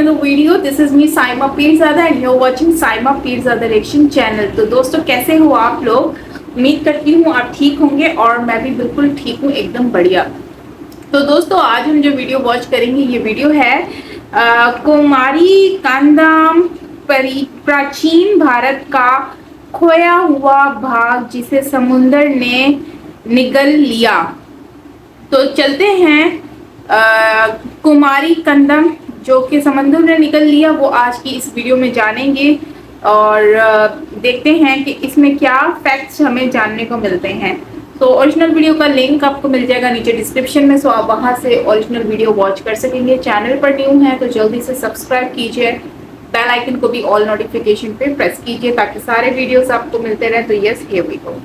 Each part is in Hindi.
another video. This is me Saima Pirzada and you're watching Saima Pirzada Reaction channel. तो दोस्तों कैसे हो आप लोग? उम्मीद करती हूँ आप ठीक होंगे और मैं भी बिल्कुल ठीक हूँ, एकदम बढ़िया। तो दोस्तों आज हम जो वीडियो वॉच करेंगे ये वीडियो है कुमारी कांदम प्राचीन भारत का खोया हुआ भाग जिसे समुंदर ने निगल लिया। तो चलते हैं कुमारी कंदम जो कि समंदर ने निकल लिया वो आज की इस वीडियो में जानेंगे और देखते हैं कि इसमें क्या फैक्ट्स हमें जानने को मिलते हैं। तो ओरिजिनल वीडियो का लिंक आपको मिल जाएगा नीचे डिस्क्रिप्शन में, सो आप वहां से ओरिजिनल वीडियो वॉच कर सकेंगे। चैनल पर न्यू है तो जल्दी से सब्सक्राइब कीजिए, बेल आइकन को भी ऑल नोटिफिकेशन पे प्रेस कीजिए ताकि सारे वीडियोस आपको मिलते रहे। तो यस हियर वी गो।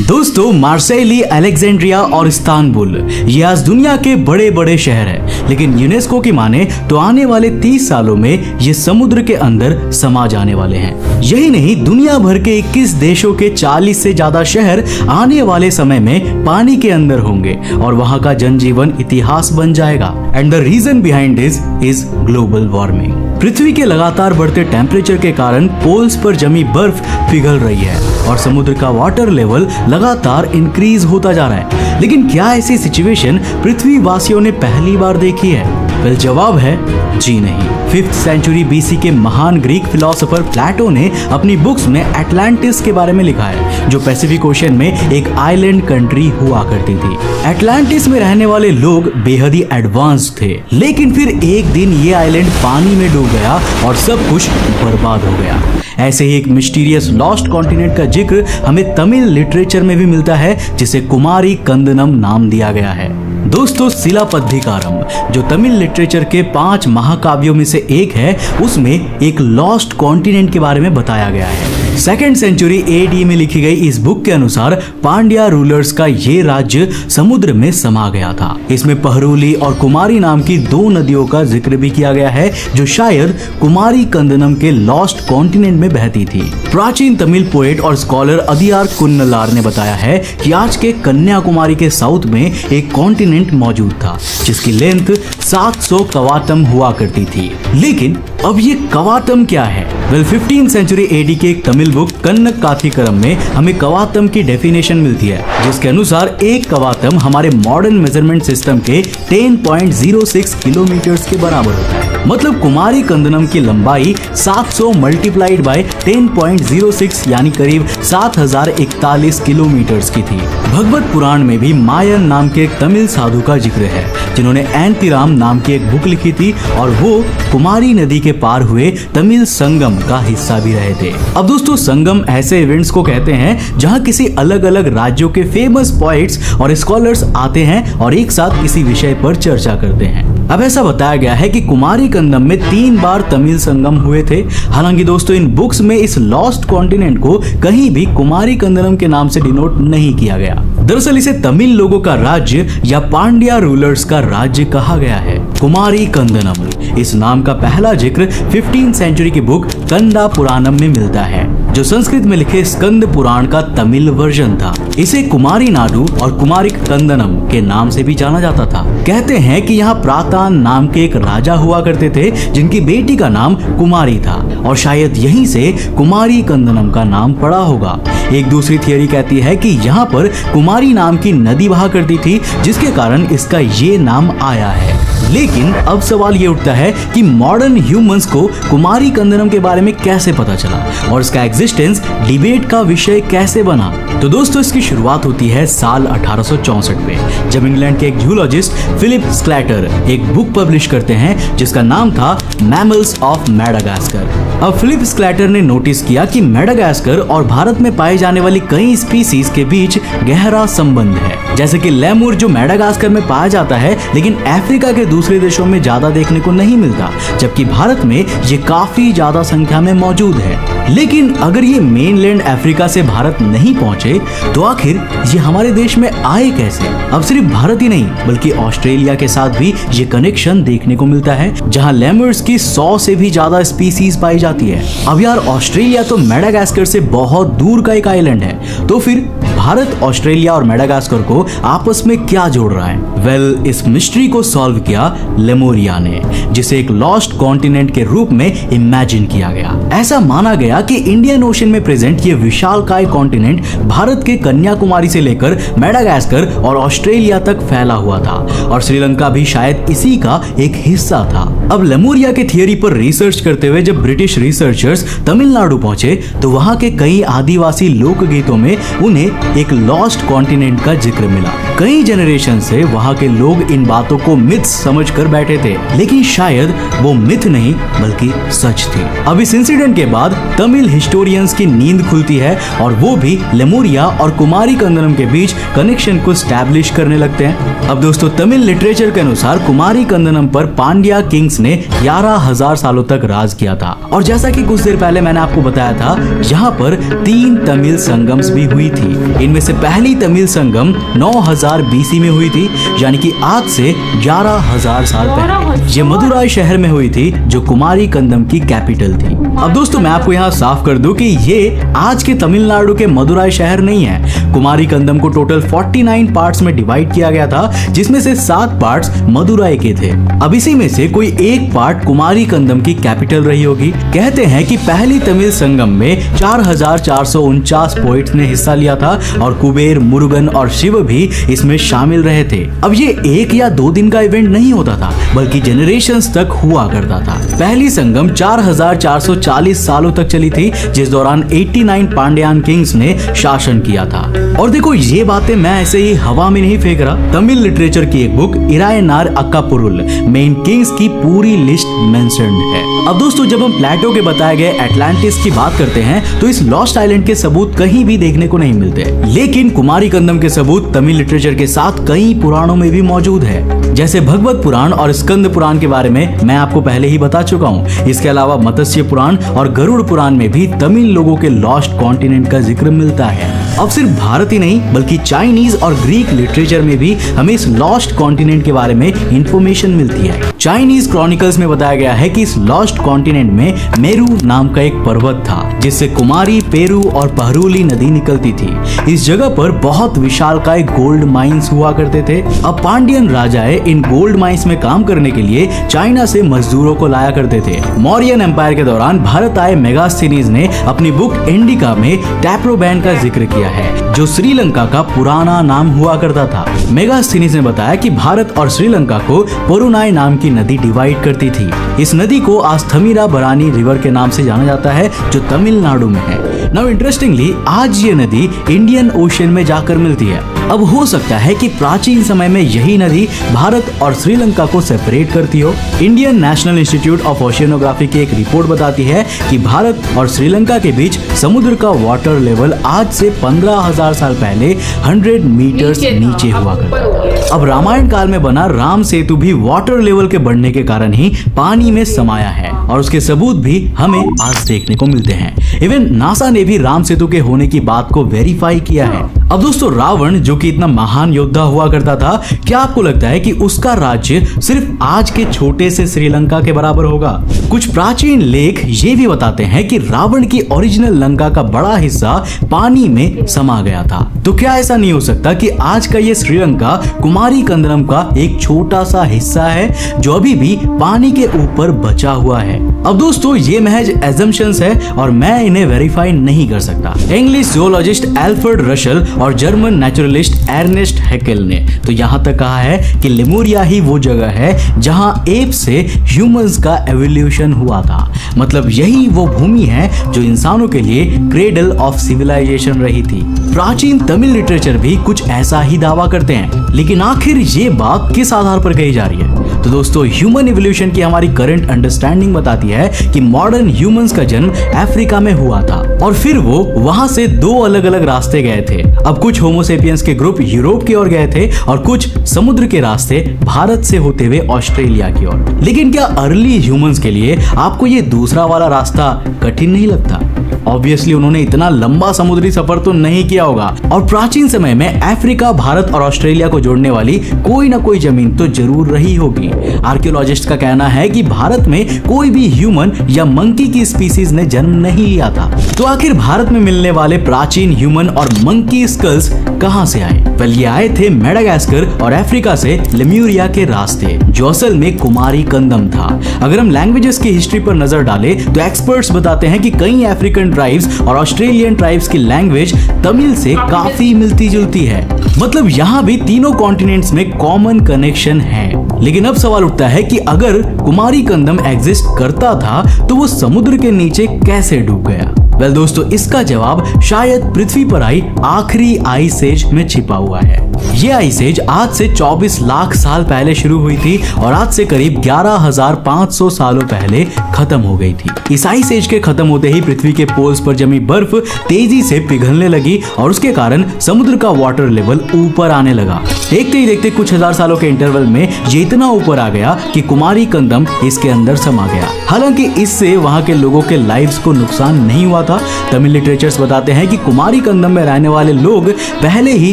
दोस्तों मार्सेली, अलेक्जेंड्रिया और इस्तांबुल ये आज दुनिया के बड़े बड़े शहर हैं, लेकिन यूनेस्को की माने तो आने वाले 30 सालों में ये समुद्र के अंदर समा जाने वाले हैं। यही नहीं, दुनिया भर के 21 देशों के 40 से ज्यादा शहर आने वाले समय में पानी के अंदर होंगे और वहाँ का जनजीवन इतिहास बन जाएगा। And the reason behind this is global warming. पृथ्वी के लगातार बढ़ते टेम्परेचर के कारण पोल्स पर जमी बर्फ पिघल रही है और समुद्र का वाटर लेवल लगातार इंक्रीज होता जा रहा है। लेकिन क्या ऐसी सिचुएशन पृथ्वी वासियों ने पहली बार देखी है? वेल जवाब है जी नहीं। 5th सेंचुरी बीसी के महान ग्रीक फिलोसोफर प्लेटो ने अपनी बुक्स में एटलांटिस के बारे में लिखा है जो पैसिफिक ओशन में एक आइलैंड कंट्री हुआ करती थी। एटलांटिस में रहने वाले लोग बेहद ही एडवांस थे, लेकिन फिर एक दिन ये आइलैंड पानी में डूब गया और सब कुछ बर्बाद हो गया। ऐसे ही एक मिस्टीरियस लॉस्ट कॉन्टिनेंट का जिक्र हमें तमिल लिटरेचर में भी मिलता है जिसे कुमारी कंदनम नाम दिया गया है। दोस्तों सिलापद्धिकारम जो तमिल लिटरेचर के 5 महाकाव्यों में से एक है, उसमें एक लॉस्ट कॉन्टिनेंट के बारे में बताया गया है। 2nd सेंचुरी एडी में लिखी गई इस बुक के अनुसार पांड्या रूलर्स का ये राज्य समुद्र में समा गया था। इसमें पहरुली और कुमारी नाम की 2 नदियों का जिक्र भी किया गया है जो शायद कुमारी कंदनम के लॉस्ट कॉन्टिनेंट में बहती थी। प्राचीन तमिल पोएट और स्कॉलर अदियार कुन्नलार ने बताया है कि आज के कन्याकुमारी के साउथ में एक कॉन्टिनेंट मौजूद था जिसकी लेंथ 700 कवातम हुआ करती थी। लेकिन अब ये कवातम क्या है? वेल 15th सेंचुरी एडी के एक तमिल बुक कन्नक काथिकरम में हमें कवातम की डेफिनेशन मिलती है जिसके अनुसार एक कवातम हमारे मॉडर्न मेजरमेंट सिस्टम के 10.06 किलोमीटर के बराबर होता है। मतलब कुमारी कंदनम की लंबाई 700 मल्टीप्लाइड बाय 10.06 यानी करीब 7041 किलोमीटर की थी। भगवत पुराण में भी मायन नाम के एक तमिल साधु का जिक्र है जिन्होंने एंतिराम नाम की एक बुक लिखी थी और वो कुमारी नदी के पार हुए तमिल संगम का हिस्सा भी रहे थे। अब दोस्तों संगम ऐसे इवेंट्स को कहते हैं जहां किसी अलग अलग राज्यों के फेमस पोएट्स और स्कॉलर्स आते हैं और एक साथ किसी विषय पर चर्चा करते हैं। अब ऐसा बताया गया है कि कुमारी कंदम में 3 बार तमिल संगम हुए थे। हालांकि दोस्तों इन बुक्स में इस लॉस्ट कॉन्टिनेंट को कहीं भी कुमारी कंदनम के नाम से डिनोट नहीं किया गया। दरअसल इसे तमिल लोगों का राज्य या पांड्या रूलर्स का राज्य कहा गया है। कुमारी कंदनम इस नाम का पहला जिक्र 15th सेंचुरी की बुक कंदा पुराणम में मिलता है जो संस्कृत में लिखे स्कंद पुराण का तमिल वर्जन था। इसे कुमारी नाडु और कुमारी कंदनम के नाम से भी जाना जाता था। कहते हैं कि यहाँ प्रातान नाम के एक राजा हुआ करते थे जिनकी बेटी का नाम कुमारी था और शायद यहीं से कुमारी कंदनम का नाम पड़ा होगा। एक दूसरी थियरी कहती है कि यहाँ पर कुमारी नाम की नदी बहा करती थी जिसके कारण इसका ये नाम आया है। लेकिन अब सवाल ये उठता है कि मॉडर्न ह्यूमंस को कुमारी कंदनम के बारे में कैसे पता चला और इसका एग्जिस्टेंस डिबेट का विषय कैसे बना। तो दोस्तों इसकी शुरुआत होती है साल 1864 में जब इंग्लैंड के एक जूलॉजिस्ट फिलिप स्क्लैटर एक बुक पब्लिश करते हैं जिसका नाम था मैमल्स ऑफ मैडागास्कर। अब फिलिप स्क्लैटर ने नोटिस किया कि मैडागास्कर और भारत में पाए जाने वाली कई स्पीसीज के बीच गहरा संबंध है, जैसे कि लेमुर जो मैडागास्कर में पाया जाता है लेकिन अफ्रीका के दूसरे देशों में ज्यादा देखने को नहीं मिलता, जबकि भारत में ये काफी ज्यादा संख्या में मौजूद है। लेकिन अगर ये मेनलैंड अफ्रीका से भारत नहीं पहुंचे तो आखिर ये हमारे देश में आए कैसे? अब सिर्फ भारत ही नहीं बल्कि ऑस्ट्रेलिया के साथ भी ये कनेक्शन देखने को मिलता है जहां लेमर्स की 100 से भी ज्यादा स्पीसीज पाई जाती है। अब यार ऑस्ट्रेलिया तो मैडागास्कर से बहुत दूर का एक आइलैंड है, तो फिर भारत, ऑस्ट्रेलिया और मेडागास्कर को आपस में क्या जोड़ रहा है? वेल, इस मिस्ट्री को सॉल्व किया लेमुरिया ने, जिसे एक लॉस्ट कॉन्टिनेंट के रूप में इमेजिन किया गया। ऐसा माना गया कि इंडियन ओशन में प्रेजेंट ये विशालकाय कॉन्टिनेंट भारत के कन्याकुमारी से लेकर मेडागास्कर और ऑस्ट्रेलिया तक फैला हुआ था और श्रीलंका भी शायद इसी का एक हिस्सा था। अब लेमुरिया के थियरी पर रिसर्च करते हुए जब ब्रिटिश रिसर्चर्स तमिलनाडु पहुंचे तो वहां के कई आदिवासी लोकगीतों में उन्हें एक लॉस्ट कॉन्टिनेंट का जिक्र मिला। कई जनरेशन से वहां के लोग इन बातों को मिथ्स समझकर बैठे थे, लेकिन शायद वो मिथ नहीं बल्कि सच थी। अब इस इंसिडेंट के बाद तमिल हिस्टोरियंस की नींद खुलती है और वो भी लेमुरिया और कुमारी कंदनम के बीच कनेक्शन को स्टैब्लिश करने लगते हैं। अब दोस्तों, तमिल लिटरेचर के अनुसार कुमारी कंदनम पर पांड्या किंग्स ने 11,000 सालों तक राज किया था और जैसा कि कुछ देर पहले मैंने आपको बताया था, यहाँ पर 3 तमिल संगम्स भी हुई थी। इनमें से पहली तमिल संगम 9000 BC में हुई थी, यानी कि आज से 11,000 साल पहले। ये मदुराई शहर में हुई थी जो कुमारी कंदम की कैपिटल थी। अब दोस्तों, मैं आपको यहाँ साफ कर दूं कि ये आज के तमिलनाडु के मदुराई शहर नहीं है। कुमारी कंदम को टोटल 49 पार्ट्स में डिवाइड किया गया था, जिसमें से 7 पार्ट्स मदुराई के थे। अब इसी में से कोई एक पार्ट कुमारी कंदम की कैपिटल रही होगी। कहते हैं कि पहली तमिल संगम में 4449 पोइट्स ने हिस्सा लिया था और कुबेर, मुरुगन और शिव भी इसमें शामिल रहे थे। अब ये 1 या 2 दिन का इवेंट नहीं होता था, बल्कि जनरेशंस तक हुआ करता था। पहली संगम 4440 सालों तक चली थी, जिस दौरान 89 पांड्यान किंग्स ने शासन किया था। और देखो, ये बातें मैं ऐसे ही हवा में नहीं फेंक रहा। तमिल लिटरेचर की एक बुक इरायनार अक्कापुरुल में इन किंग्स की पूरी लिस्ट मेंशन्ड है। अब दोस्तों, जब हम प्लेटो के बताए गए एटलांटिस की बात करते हैं तो इस लॉस्ट आइलैंड के सबूत कहीं भी देखने को नहीं मिलते, लेकिन कुमारी कंदम के सबूत तमिल लिटरेचर के साथ कई पुराणों में भी मौजूद है। जैसे भगवत पुराण और स्कंद पुराण के बारे में मैं आपको पहले ही बता चुका हूँ। इसके अलावा मत्स्य पुराण और गरुड़ पुराण में भी तमिल लोगों के लॉस्ट कॉन्टिनेंट का जिक्र मिलता है। अब सिर्फ भारत ही नहीं बल्कि चाइनीज और ग्रीक लिटरेचर में भी हमें इस लॉस्ट कॉन्टिनेंट के बारे में इंफॉर्मेशन मिलती है। चाइनीज क्रॉनिकल्स में बताया गया है कि इस लॉस्ट कॉन्टिनेंट में मेरू नाम का एक पर्वत था, जिससे कुमारी, पेरू और पहरुली नदी निकलती थी। इस जगह पर बहुत विशालकाय गोल्ड माइंस हुआ करते थे। अब पांड्यन राजाएं इन गोल्ड माइंस में काम करने के लिए चाइना से मजदूरों को लाया करते थे। मौर्यन एम्पायर के दौरान भारत आए मेगास्थनीज ने अपनी बुक इंडिका में टैप्रोबैन का जिक्र किया है, जो श्रीलंका का पुराना नाम हुआ करता था। मेगास्थनीज ने बताया कि भारत और श्रीलंका को पोरुनाई नाम की नदी डिवाइड करती थी। इस नदी को आज थमीराबरानी रिवर के नाम से जाना जाता है, जो तमिलनाडु में है। नाउ इंटरेस्टिंगली, आज ये नदी इंडियन ओशन में जाकर मिलती है। अब हो सकता है कि प्राचीन समय में यही नदी भारत और श्रीलंका को सेपरेट करती हो। Indian national institute of oceanography की एक रिपोर्ट बताती है कि भारत और श्रीलंका के बीच समुद्र का वाटर लेवल आज से 15,000 साल पहले 100 मीटर्स नीचे हुआ करता। अब रामायण काल में बना राम सेतु भी वाटर लेवल के बढ़ने के कारण ही पानी में समाया है और उसके सबूत भी हमें आज देखने को मिलते हैं। इवन नासा ने भी राम सेतु के होने की बात को वेरीफाई किया है। अब दोस्तों, रावण जो कि इतना महान योद्धा हुआ करता था, क्या आपको लगता है कि उसका राज्य सिर्फ आज के छोटे से श्रीलंका के बराबर होगा? कुछ प्राचीन लेख ये भी बताते हैं कि रावण की ओरिजिनल लंका का बड़ा हिस्सा पानी में समा गया था। तो क्या ऐसा नहीं हो सकता कि आज का ये श्रीलंका कुमारी कंदनम का एक छोटा सा हिस्सा है जो अभी भी पानी के ऊपर बचा हुआ है? अब दोस्तों, ये महज एजम्पशंस है और मैं इन्हें वेरीफाई नहीं कर सकता। इंग्लिश जियोलॉजिस्ट एल्फ्रेड रशल और जर्मन नेचुरलिस्ट एर्नेस्ट हैकेल ने तो यहाँ तक कहा है कि लेमुरिया ही वो जगह है जहाँ एप से ह्यूमंस का एवोल्यूशन हुआ था। मतलब यही वो भूमि है जो इंसानों के लिए क्रेडल ऑफ सिविलाइजेशन रही थी। प्राचीन तमिल लिटरेचर भी कुछ ऐसा ही दावा करते हैं, लेकिन आखिर ये बात किस आधार पर कही जा रही है? तो दोस्तों, ह्यूमन इवोल्यूशन की हमारी करंट अंडरस्टैंडिंग बताती है कि मॉडर्न ह्यूमंस का जन्म अफ्रीका में हुआ था और फिर वो वहां से 2 अलग अलग रास्ते गए थे। अब कुछ होमोसेपियंस के ग्रुप यूरोप की ओर गए थे और कुछ समुद्र के रास्ते भारत से होते हुए ऑस्ट्रेलिया की ओर। लेकिन क्या अर्ली ह्यूमंस के लिए आपको ये दूसरा वाला रास्ता कठिन नहीं लगता? ऑब्वियसली उन्होंने इतना लंबा समुद्री सफर तो नहीं किया होगा और प्राचीन समय में अफ्रीका, भारत और ऑस्ट्रेलिया को जोड़ने वाली कोई ना कोई जमीन तो जरूर रही होगी। आर्कियोलॉजिस्ट का कहना है कि भारत में कोई भी ह्यूमन या मंकी की स्पीसीज ने जन्म नहीं लिया था। तो आखिर भारत में मिलने वाले प्राचीन ह्यूमन और मंकी स्कल्स कहां से आए? वेल, ये आए थे मेडागास्कर और अफ्रीका से लेम्यूरिया के रास्ते, जो असल में कुमारी कंदम था। अगर हम लैंग्वेजेस की हिस्ट्री पर नजर डालें तो एक्सपर्ट्स बताते हैं कि कई अफ्रीकन ट्राइब्स और ऑस्ट्रेलियन ट्राइब्स की लैंग्वेज तमिल से काफी मिलती जुलती है। मतलब यहाँ भी तीनों कॉन्टिनेंट्स में कॉमन कनेक्शन है। लेकिन अब सवाल उठता है कि अगर कुमारी कंदम एग्जिस्ट करता था तो वो समुद्र के नीचे कैसे डूब गया? वेल दोस्तों, इसका जवाब शायद पृथ्वी पर आई आखिरी आइस एज में छिपा हुआ है। ये आइस एज आज से 24 लाख साल पहले शुरू हुई थी और आज से करीब 11,500 सालों पहले खत्म हो गई थी। इस आइस एज के खत्म होते ही पृथ्वी के पोल्स पर जमी बर्फ तेजी से पिघलने लगी और उसके कारण समुद्र का वाटर लेवल ऊपर आने लगा। देखते ही देखते कुछ हजार सालों के इंटरवल में ये इतना ऊपर आ गया कि कुमारी कंदम इसके अंदर समा गया। हालांकि इससे वहां के लोगों के लाइव्स को नुकसान नहीं हुआ था। तमिल लिटरेचर्स बताते हैं कि कुमारी कंदम में रहने वाले लोग पहले ही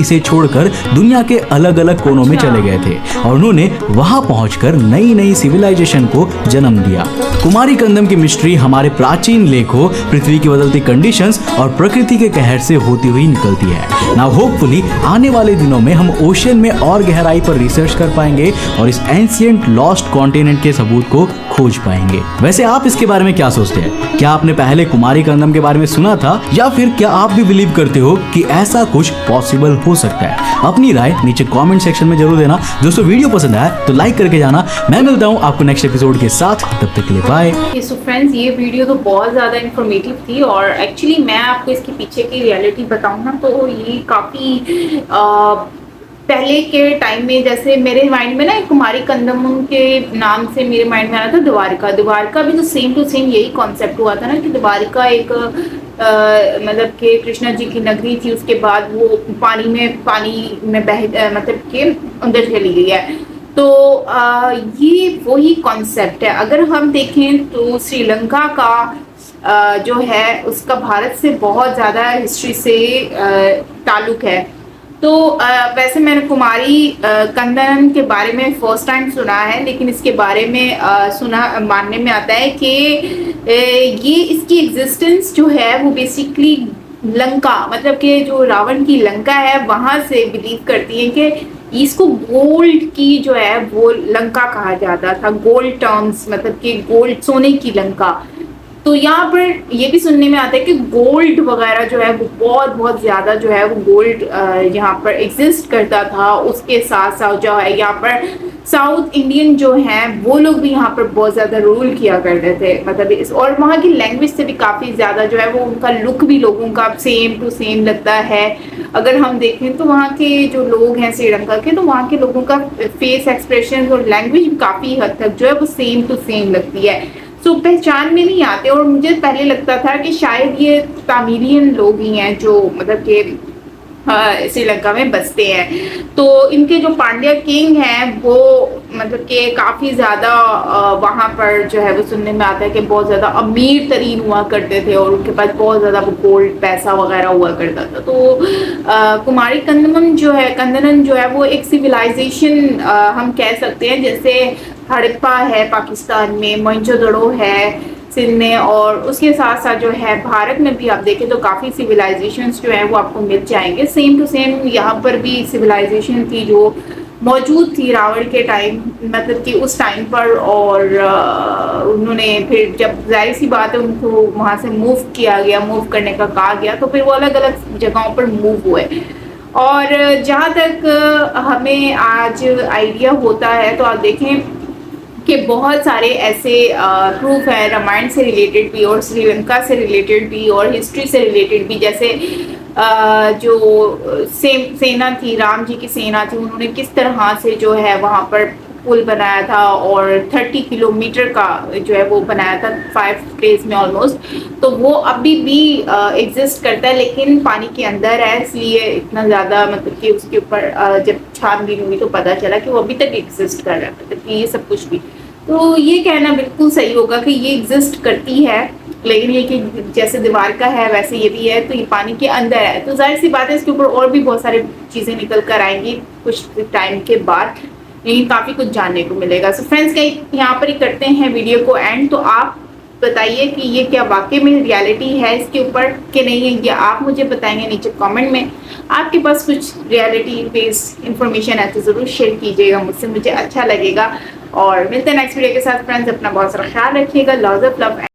इसे छोड़कर दुनिया के अलग अलग कोनों में चले गए थे और उन्होंने वहां पहुंचकर नई नई सिविलाइजेशन को जन्म दिया। कुमारी कंदम की मिस्ट्री हमारे प्राचीन लेखों, पृथ्वी की बदलती कंडीशंस और प्रकृति के कहर से होती हुई निकलती है। नाउ होपफुली आने वाले दिनों में हम ओशन में और गहराई पर रिसर्च कर पाएंगे और इस एंशिएंट लॉस्ट कॉन्टिनेंट के सबूत को खोज पाएंगे। वैसे आप इसके बारे में क्या सोचते हैं? क्या आपने पहले कुमारी कंदम के बारे में सुना था या फिर क्या आप भी बिलीव करते हो कि ऐसा कुछ पॉसिबल हो सकता है? अपनी राय नीचे कमेंट सेक्शन में जरूर देना। दोस्तों, वीडियो पसंद आया तो लाइक करके जाना। मैं मिलता हूँ आपको नेक्स्ट एपिसोड के साथ, तब तक के लिए बाय। सो फ्रेंड्स, ये वीडियो तो बहुत ज़्यादा इन्फॉर्मेटिव थी और एक्चुअली मैं आपको इसके पीछे की रियलिटी बताऊँ ना तो ये काफ़ी पहले के टाइम में, जैसे मेरे माइंड में ना एक कुमारी कंदम के नाम से मेरे माइंड में आया था द्वारका। द्वारका भी तो सेम टू सेम यही कॉन्सेप्ट हुआ था ना कि द्वारका एक मतलब कि कृष्णा जी की नगरी थी, उसके बाद वो पानी में बह मतलब के अंदर चली गई है। तो ये वही कॉन्सेप्ट है। अगर हम देखें तो श्रीलंका का जो है उसका भारत से बहुत ज़्यादा हिस्ट्री से ताल्लुक है। तो वैसे मैंने कुमारी कंदम के बारे में फर्स्ट टाइम सुना है, लेकिन इसके बारे में मानने में आता है कि ये इसकी एग्जिस्टेंस जो है वो बेसिकली लंका, मतलब कि जो रावण की लंका है वहाँ से बिलीव करती है कि इसको गोल्ड की जो है वो लंका कहा जाता था। गोल्ड टर्म्स मतलब कि गोल्ड, सोने की लंका। तो यहाँ पर ये भी सुनने में आता है कि गोल्ड वगैरह जो है वो बहुत ज़्यादा जो है वो गोल्ड यहाँ पर एग्जिस्ट करता था। उसके साथ साथ जो है यहाँ पर साउथ इंडियन जो हैं वो लोग भी यहाँ पर बहुत ज़्यादा रूल किया करते थे। मतलब इस और वहाँ की लैंग्वेज से भी काफ़ी ज़्यादा जो है वो उनका लुक भी लोगों का सेम टू सेम लगता है। अगर हम देखें तो वहाँ के जो लोग हैं श्रीलंका के, तो वहाँ के लोगों का फेस एक्सप्रेशन और लैंग्वेज भी काफ़ी हद तक जो है वो सेम टू सेम लगती है। सो पहचान में नहीं आते। और मुझे पहले लगता था कि शायद ये तमिलियन लोग ही हैं जो मतलब कि श्रीलंका में बसते हैं। तो इनके जो पांड्या किंग हैं वो मतलब कि काफ़ी ज़्यादा वहाँ पर जो है वो सुनने में आता है कि बहुत ज़्यादा अमीर तरीन हुआ करते थे और उनके पास बहुत ज़्यादा वो गोल्ड पैसा वगैरह हुआ करता था। तो कुमारी कंदम जो है वो एक सिविलाइजेशन हम कह सकते हैं। जैसे हड़प्पा है पाकिस्तान में, मोहनजोदड़ो है सिंध में, और उसके साथ साथ जो है भारत में भी आप देखें तो काफ़ी सिविलाइजेशंस जो है वो आपको मिल जाएंगे। सेम टू सेम यहाँ पर भी सिविलाइजेशन थी जो मौजूद थी रावण के टाइम, मतलब कि उस टाइम पर। और उन्होंने फिर जब जाहिर सी बात है उनको वहाँ से मूव किया गया, मूव करने का कहा गया, तो फिर वो अलग अलग जगहों पर मूव हुए। और जहाँ तक हमें आज आइडिया होता है तो आप देखें कि बहुत सारे ऐसे प्रूफ है रामायण से रिलेटेड भी और श्रीलंका से रिलेटेड भी और हिस्ट्री से रिलेटेड भी। जैसे जो सेना थी, राम जी की सेना थी, उन्होंने किस तरह से जो है वहाँ पर पुल बनाया था और 30 किलोमीटर का जो है वो बनाया था 5 डेज में ऑलमोस्ट। तो वो अभी भी एग्जिस्ट करता है, लेकिन पानी के अंदर है, इसलिए इतना ज़्यादा मतलब कि उसके ऊपर जब छानबीन हुई तो पता चला कि वो अभी तक एग्जिस्ट कर रहा है, मतलब कि ये सब कुछ भी। तो ये कहना बिल्कुल सही होगा कि ये एग्जिस्ट करती है लेकिन ये कि जैसे दीवार का है वैसे ये भी है, तो ये पानी के अंदर है, तो जाहिर सी बात है इसके ऊपर और भी बहुत सारी चीज़ें निकल कर आएंगी कुछ टाइम के बाद, लेकिन काफ़ी कुछ जानने को मिलेगा। सो फ्रेंड्स, यहाँ पर ही करते हैं वीडियो को एंड। तो आप बताइए कि ये क्या वाकई में रियलिटी है इसके ऊपर कि नहीं है, ये आप मुझे बताएंगे नीचे कमेंट में। आपके पास कुछ रियलिटी बेस्ड इंफॉर्मेशन है तो ज़रूर शेयर कीजिएगा मुझसे, मुझे अच्छा लगेगा। और मिलते हैं नेक्स्ट वीडियो के साथ फ्रेंड्स, अपना बहुत सारा ख्याल रखिएगा। Lots of love.